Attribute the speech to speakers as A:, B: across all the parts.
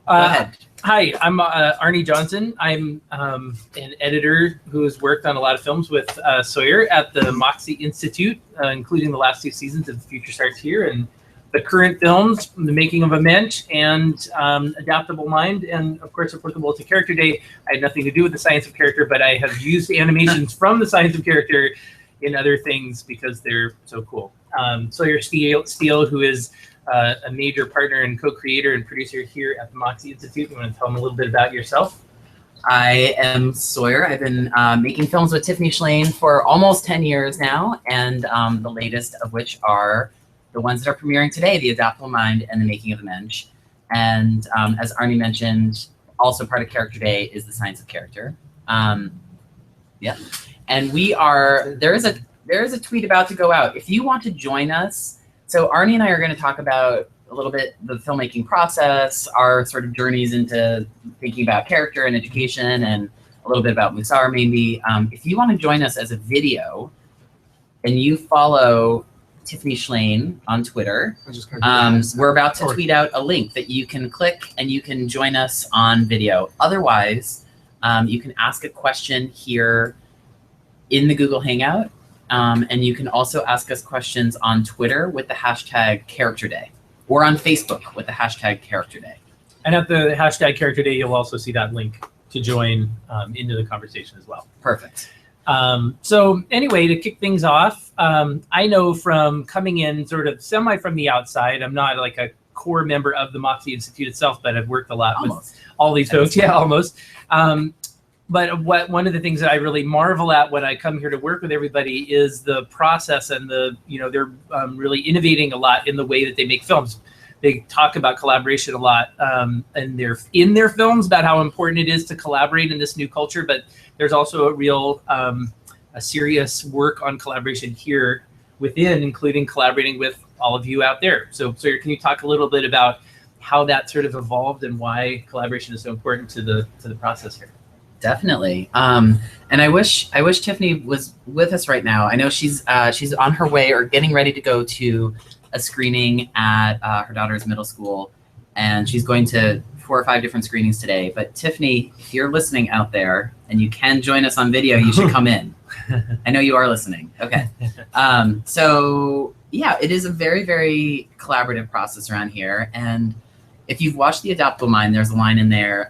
A: Go ahead.
B: Hi, I'm Arne Johnson. I'm an editor who has worked on a lot of films with Sawyer at the Moxie Institute, including the last 2 seasons of Future Starts Here and the current films, The Making of a Mensch and Adaptable Mind, and of course applicable to Character Day. I had nothing to do with the science of character, but I have used animations from the science of character in other things because they're so cool. Sawyer Steele, who is a major partner and co-creator and producer here at the Moxie Institute. You want to tell them a little bit about yourself?
A: I am Sawyer. I've been making films with Tiffany Shlain for almost 10 years now, and the latest of which are the ones that are premiering today, The Adaptable Mind and The Making of a Mensch. And as Arne mentioned, also part of Character Day is the science of character. Yeah, and there is a tweet about to go out. If you want to join us, so Arne and I are going to talk about a little bit the filmmaking process, our sort of journeys into thinking about character and education, and a little bit about Musar maybe. If you want to join us as a video, and you follow Tiffany Shlain on Twitter, we're about to tweet out a link that you can click and you can join us on video. Otherwise, you can ask a question here in the Google Hangout. And you can also ask us questions on Twitter with the hashtag Character Day, or on Facebook with the hashtag Character Day.
B: And at the hashtag Character Day, you'll also see that link to join into the conversation as well.
A: Perfect.
B: So anyway, to kick things off, I know from coming in sort of semi from the outside, I'm not like a core member of the Moxie Institute itself, but I've worked a lot with all these folks. Yeah, almost. But one of the things that I really marvel at when I come here to work with everybody is the process and they're really innovating a lot in the way that they make films. They talk about collaboration a lot and they're in their films about how important it is to collaborate in this new culture. But there's also a real, a serious work on collaboration here within, including collaborating with all of you out there. So Sawyer, can you talk a little bit about how that sort of evolved and why collaboration is so important to the process here?
A: Definitely. And I wish Tiffany was with us right now. I know she's on her way or getting ready to go to a screening at her daughter's middle school, and she's going to 4 or 5 different screenings today. But Tiffany, if you're listening out there and you can join us on video, you should come in. I know you are listening. Okay. So yeah, it is a very, very collaborative process around here. And if you've watched The Adaptable Mind, there's a line in there.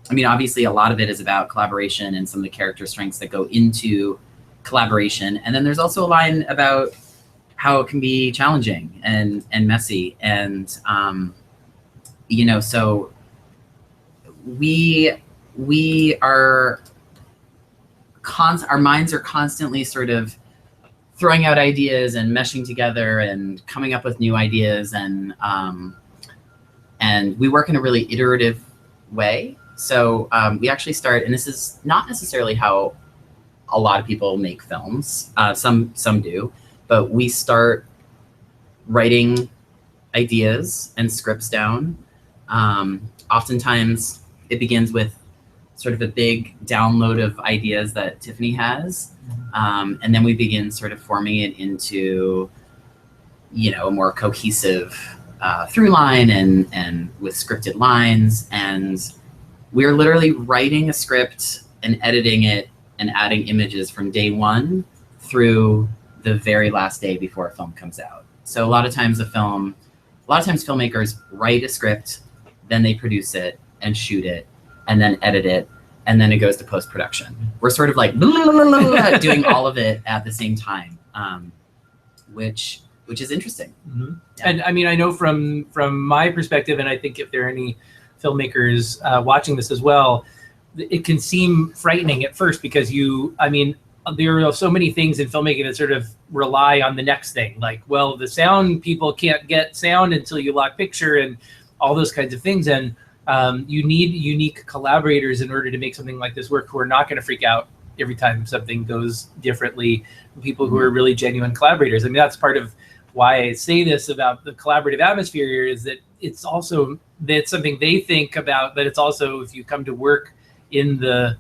A: I mean, obviously, a lot of it is about collaboration and some of the character strengths that go into collaboration. And then there's also a line about how it can be challenging and messy. And, so our minds are constantly sort of throwing out ideas and meshing together and coming up with new ideas. And we work in a really iterative way. So we actually start, and this is not necessarily how a lot of people make films. Some do, but we start writing ideas and scripts down. Oftentimes it begins with sort of a big download of ideas that Tiffany has. And then we begin sort of forming it into, a more cohesive through line and with scripted lines. And we're literally writing a script and editing it and adding images from day one through the very last day before a film comes out. So a lot of times filmmakers write a script, then they produce it and shoot it and then edit it, and then it goes to post-production. We're sort of like doing all of it at the same time, which is interesting.
B: Mm-hmm. Yeah. And I mean, I know from my perspective, and I think if there are any filmmakers watching this as well, it can seem frightening at first because there are so many things in filmmaking that sort of rely on the next thing. Like, well, the sound people can't get sound until you lock picture and all those kinds of things. And you need unique collaborators in order to make something like this work who are not going to freak out every time something goes differently. People who are really genuine collaborators. I mean, that's part of why I say this about the collaborative atmosphere here is that it's something they think about, but it's also, if you come to work in the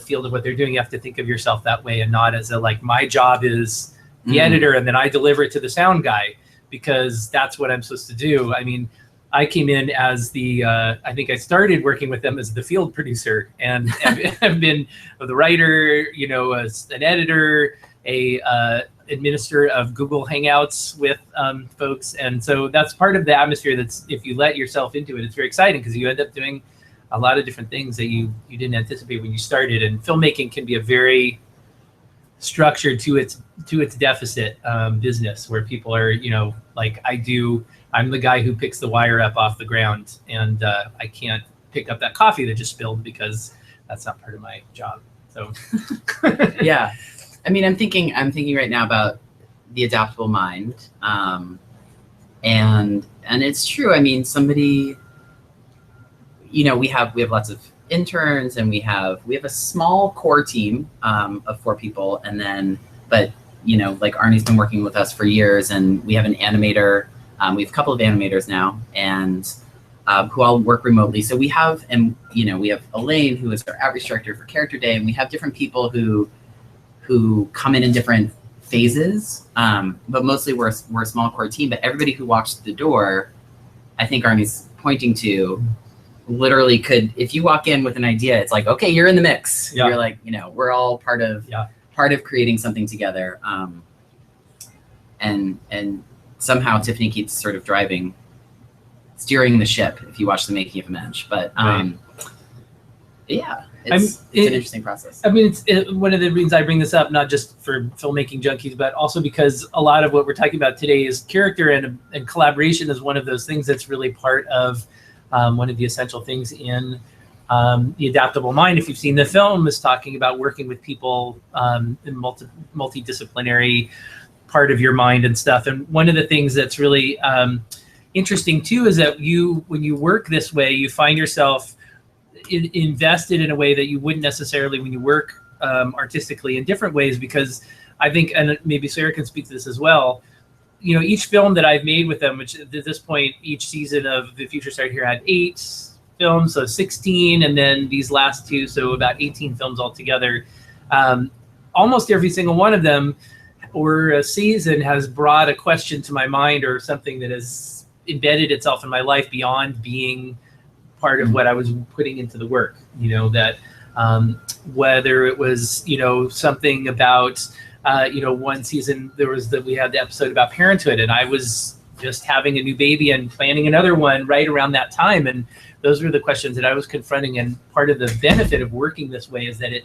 B: field of what they're doing, you have to think of yourself that way and not as my job is the editor and then I deliver it to the sound guy because that's what I'm supposed to do. I mean, I came in as the, I think I started working with them as the field producer, and have been the writer, you know, as an editor, a administrator of Google Hangouts with folks. And so that's part of the atmosphere that's, if you let yourself into it, it's very exciting because you end up doing a lot of different things that you didn't anticipate when you started. And filmmaking can be a very structured to its deficit business, where people are, you know, like I'm the guy who picks the wire up off the ground, and I can't pick up that coffee that just spilled because that's not part of my job. So
A: yeah, I mean, I'm thinking right now about the adaptable mind, and it's true. I mean, somebody, you know, we have lots of interns, and we have a small core team of 4 people, and then, but you know, like Arne's been working with us for years, and we have an animator. We have a couple of animators now, and who all work remotely. So we have, and you know, we have Elaine, who is our outreach director for Character Day, and we have different people who come in different phases. But mostly we're a small core team. But everybody who walks through the door, I think Arne's pointing to, literally could, if you walk in with an idea, it's like, okay, you're in the mix. Yeah. You're like, you know, we're all part of creating something together. And somehow Tiffany keeps sort of steering the ship, if you watch the making of a Mensch. But yeah, it's an interesting process.
B: I mean, it's one of the reasons I bring this up, not just for filmmaking junkies, but also because a lot of what we're talking about today is character, and collaboration is one of those things that's really part of one of the essential things in the adaptable mind. If you've seen the film, is talking about working with people in multidisciplinary part of your mind and stuff. And one of the things that's really interesting too is that when you work this way, you find yourself invested in a way that you wouldn't necessarily when you work artistically in different ways. Because I think, and maybe Sawyer can speak to this as well, you know, each film that I've made with them, which at this point, each season of The Future Start Here had 8 films, so 16, and then these last 2, so about 18 films altogether. Almost every single one of them, or a season, has brought a question to my mind, or something that has embedded itself in my life beyond being part of what I was putting into the work. You know, that whether it was, you know, something about, you know, one season we had the episode about parenthood, and I was just having a new baby and planning another one right around that time. And those were the questions that I was confronting. And part of the benefit of working this way is that it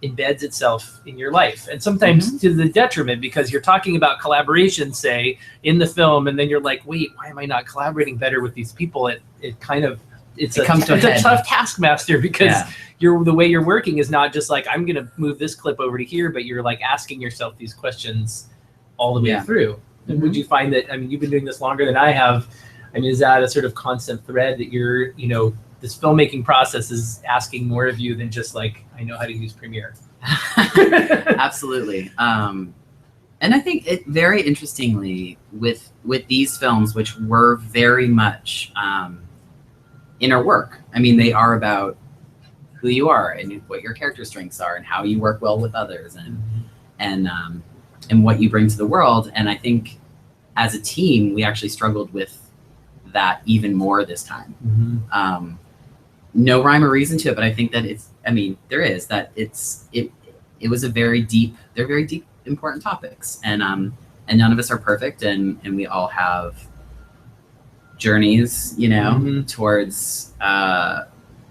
B: embeds itself in your life, and sometimes to the detriment, because you're talking about collaboration, say, in the film, and then you're like, wait, why am I not collaborating better with these people? It's a tough taskmaster, because the way you're working is not just like, I'm gonna move this clip over to here, but you're like asking yourself these questions all the way through. And would you find that, I mean, you've been doing this longer than I have, I mean, is that a sort of constant thread that you're, you know, this filmmaking process is asking more of you than just like, I know how to use Premiere?
A: Absolutely. And I think it very interestingly with these films, which were very much inner work. I mean, they are about who you are and what your character strengths are and how you work well with others, and what you bring to the world. And I think as a team, we actually struggled with that even more this time. No rhyme or reason to it, but I think that there is that it was they're very deep, important topics, and none of us are perfect, and we all have journeys, you know, towards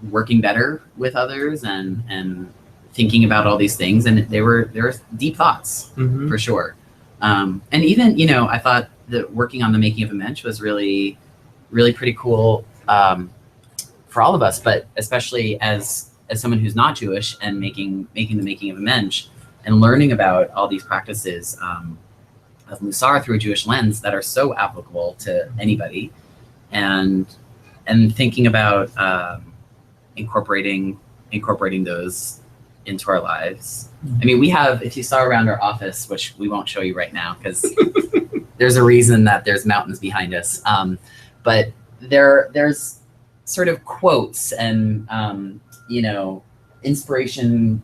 A: working better with others and thinking about all these things. And there were deep thoughts for sure. And even, you know, I thought that working on the making of a Mensch was really, really pretty cool for all of us, but especially as someone who's not Jewish and making the making of a Mensch and learning about all these practices of Musar through a Jewish lens that are so applicable to anybody, and thinking about incorporating those into our lives. I mean, we have, if you saw around our office, which we won't show you right now because there's a reason that there's mountains behind us, but there's sort of quotes and you know, inspiration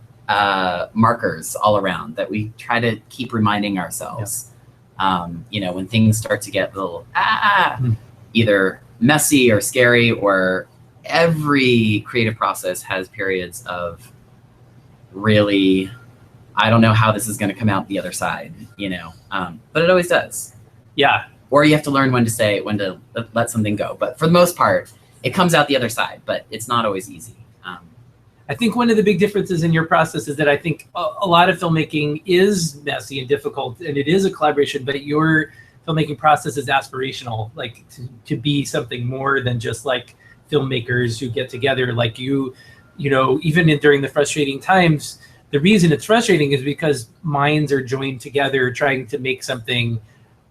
A: markers all around that we try to keep reminding ourselves. You know, when things start to get a little either messy or scary, or every creative process has periods of really, I don't know how this is going to come out the other side, you know, but it always does.
B: Yeah.
A: Or you have to learn when to let something go. But for the most part, it comes out the other side, but it's not always easy.
B: I think one of the big differences in your process is that I think a lot of filmmaking is messy and difficult, and it is a collaboration, but your filmmaking process is aspirational, like to be something more than just like filmmakers who get together. Like you know, even during the frustrating times, the reason it's frustrating is because minds are joined together trying to make something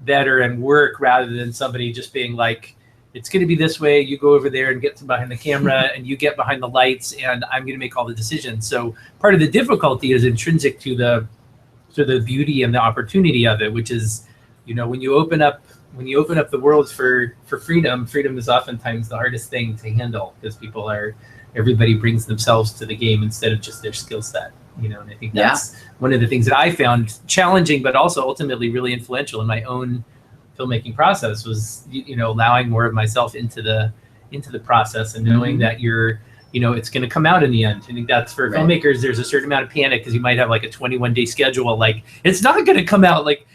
B: better and work, rather than somebody just being like, it's going to be this way, you go over there and get behind the camera and you get behind the lights and I'm going to make all the decisions. So part of the difficulty is intrinsic to the beauty and the opportunity of it, which is, you know, when you open up the world for freedom is oftentimes the hardest thing to handle, because everybody brings themselves to the game instead of just their skill set, you know. And I think that's one of the things that I found challenging, but also ultimately really influential in my own filmmaking process, was, you know, allowing more of myself into the process and knowing that it's going to come out in the end. I think that's for filmmakers, there's a certain amount of panic because you might have like a 21-day schedule, like it's not going to come out. Like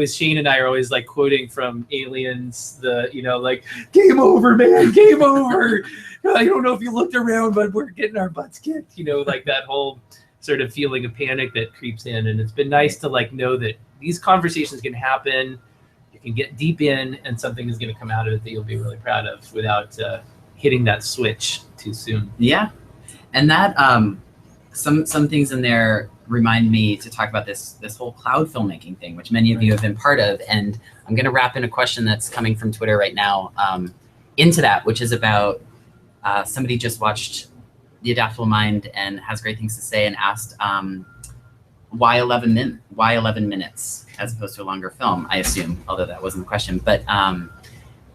B: Shane and I are always like quoting from Aliens, like, game over, man, game over. I don't know if you looked around, but we're getting our butts kicked, you know, like that whole sort of feeling of panic that creeps in. And it's been nice to like know that these conversations can happen. Can get deep in, and something is going to come out of it that you'll be really proud of without hitting that switch too soon.
A: Yeah, and that some things in there remind me to talk about this whole cloud filmmaking thing, which many of you have been part of. And I'm going to wrap in a question that's coming from Twitter right now into that, which is about somebody just watched The Adaptable Mind and has great things to say, and asked why 11 minutes as opposed to a longer film, I assume, although that wasn't the question. But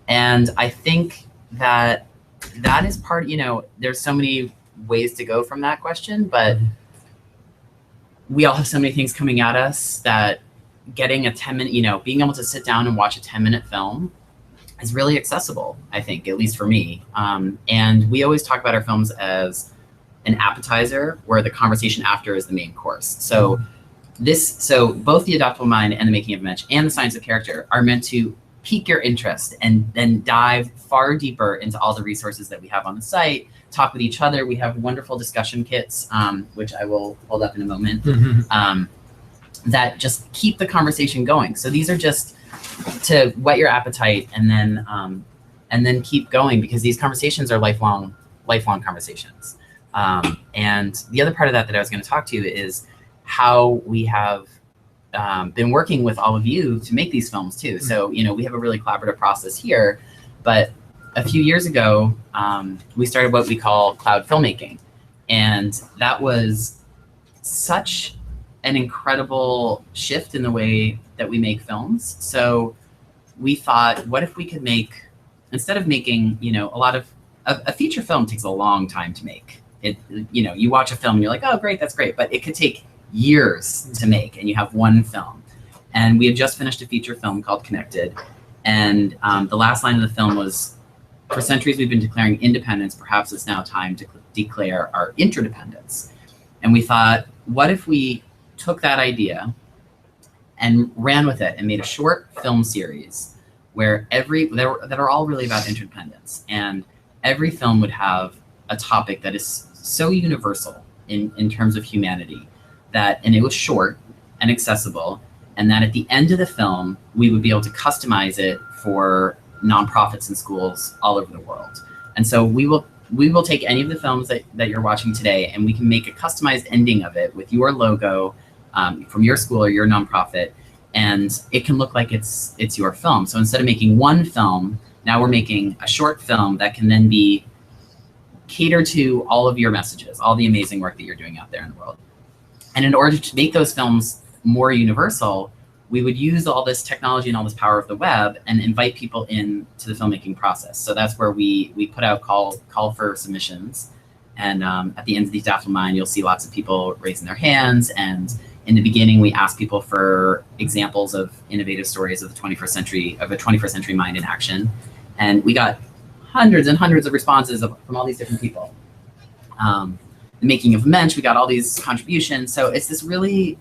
A: and I think that is part, you know, there's so many ways to go from that question, but we all have so many things coming at us that getting a 10-minute, you know, being able to sit down and watch a 10-minute film is really accessible, I think, at least for me. And we always talk about our films as an appetizer where the conversation after is the main course. So both The Adaptable Mind and The Making of a Mensch and The Science of Character are meant to pique your interest and then dive far deeper into all the resources that we have on the site, talk with each other. We have wonderful discussion kits, which I will hold up in a moment, that just keep the conversation going. So these are just to whet your appetite and then keep going, because these conversations are lifelong conversations. And the other part of that I was going to talk to you is how we have been working with all of you to make these films too. So, you know, we have a really collaborative process here, but a few years ago, we started what we call cloud filmmaking. And that was such an incredible shift in the way that we make films. So we thought, what if we could make, instead of making, you know, a feature film takes a long time to make. It, you know, you watch a film and you're like, oh, great, that's great. But it could take years to make, and you have one film. And we had just finished a feature film called Connected. And the last line of the film was, for centuries we've been declaring independence, perhaps it's now time to declare our interdependence. And we thought, what if we took that idea and ran with it and made a short film series where that are all really about interdependence. And every film would have a topic that is so universal in terms of humanity, and it was short and accessible, and that at the end of the film, we would be able to customize it for nonprofits and schools all over the world. And so we will take any of the films that you're watching today, and we can make a customized ending of it with your logo from your school or your nonprofit, and it can look like it's your film. So instead of making one film, now we're making a short film that can then be catered to all of your messages, all the amazing work that you're doing out there in the world. And in order to make those films more universal, we would use all this technology and all this power of the web and invite people into the filmmaking process. So that's where we put out call for submissions. And at the end of The Adaptable Mind, you'll see lots of people raising their hands. And in the beginning, we asked people for examples of innovative stories of the 21st century, of a 21st century mind in action. And we got hundreds and hundreds of responses from all these different people. The making of Mensch, we got all these contributions. So it's this really,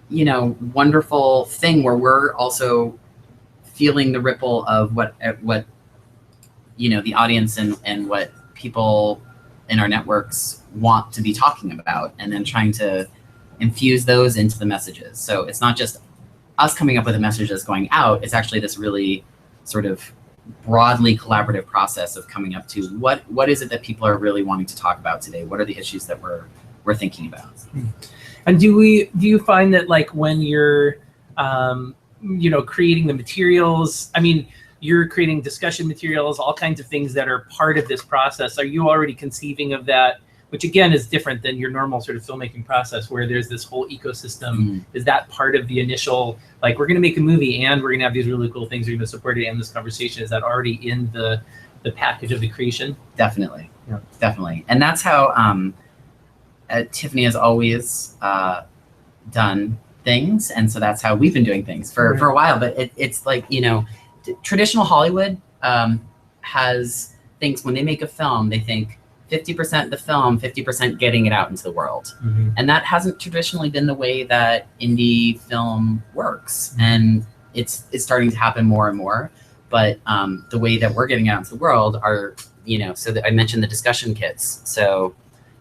A: you know, wonderful thing where we're also feeling the ripple of what you know, the audience and what people in our networks want to be talking about, and then trying to infuse those into the messages. So it's not just us coming up with a message that's going out, it's actually this really sort of broadly collaborative process of coming up to what is it that people are really wanting to talk about today? What are the issues that we're thinking about?
B: And do you find that, like, when you're you know, creating the materials, I mean, you're creating discussion materials, all kinds of things that are part of this process, are you already conceiving of that, which again is different than your normal sort of filmmaking process where there's this whole ecosystem? Is that part of the initial, like, we're going to make a movie and we're going to have these really cool things, we're going to support it and this conversation, is that already in the package of the creation?
A: Definitely. Yeah. Definitely. And that's how Tiffany has always done things, and so that's how we've been doing things for a while. But it's like, you know, traditional Hollywood has things, when they make a film, they think 50% the film, 50% getting it out into the world. And that hasn't traditionally been the way that indie film works. And it's starting to happen more and more. But the way that we're getting out into the world are, you know, so that I mentioned the discussion kits. So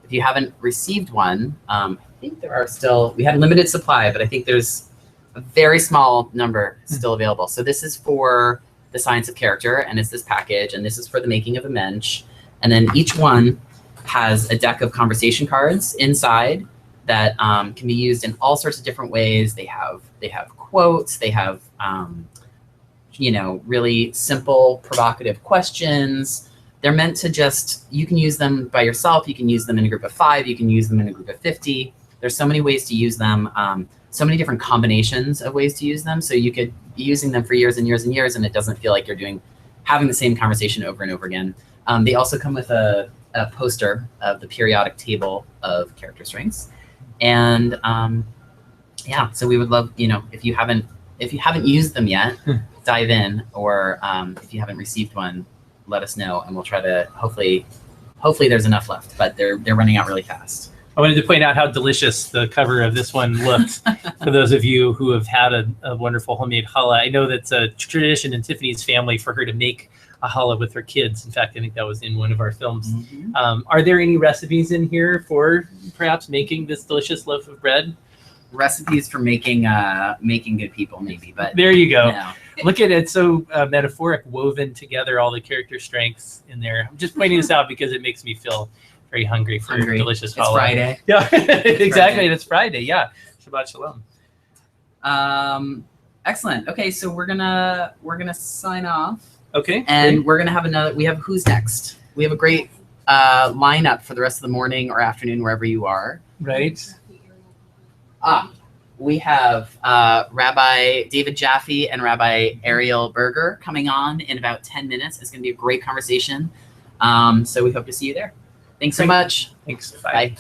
A: if you haven't received one, I think there are still, we had limited supply, but I think there's a very small number still available. So this is for the science of character, and it's this package, and this is for the making of a Mensch. And then each one has a deck of conversation cards inside that can be used in all sorts of different ways. They have quotes, they have you know, really simple, provocative questions. They're meant to just, you can use them by yourself, you can use them in a group of 5, you can use them in a group of 50. There's so many ways to use them, so many different combinations of ways to use them. So you could be using them for years and years and years, and it doesn't feel like you're having the same conversation over and over again. They also come with a poster of the periodic table of character strengths. And yeah, so we would love, you know, if you haven't used them yet, dive in, or if you haven't received one, let us know, and we'll try to, hopefully there's enough left, but they're running out really fast.
B: I wanted to point out how delicious the cover of this one looks for those of you who have had a wonderful homemade challah. I know that's a tradition in Tiffany's family for her to make a challah with her kids. In fact, I think that was in one of our films. Are there any recipes in here for perhaps making this delicious loaf of bread?
A: Recipes for making good people, maybe, but
B: there you go.
A: No.
B: Look at it, so metaphoric, woven together, all the character strengths in there. I'm just pointing this out because it makes me feel very hungry for delicious challah.
A: It's Friday.
B: Yeah, exactly. And it's Friday. Yeah. Shabbat shalom.
A: Excellent. Okay, so we're gonna sign off.
B: Okay.
A: And we're gonna have we have Who's Next. We have a great lineup for the rest of the morning or afternoon, wherever you are.
B: Right.
A: We have Rabbi David Jaffe and Rabbi Ariel Berger coming on in about 10 minutes. It's gonna be a great conversation. So we hope to see you there. Thanks so much.
B: Thanks.
A: Bye.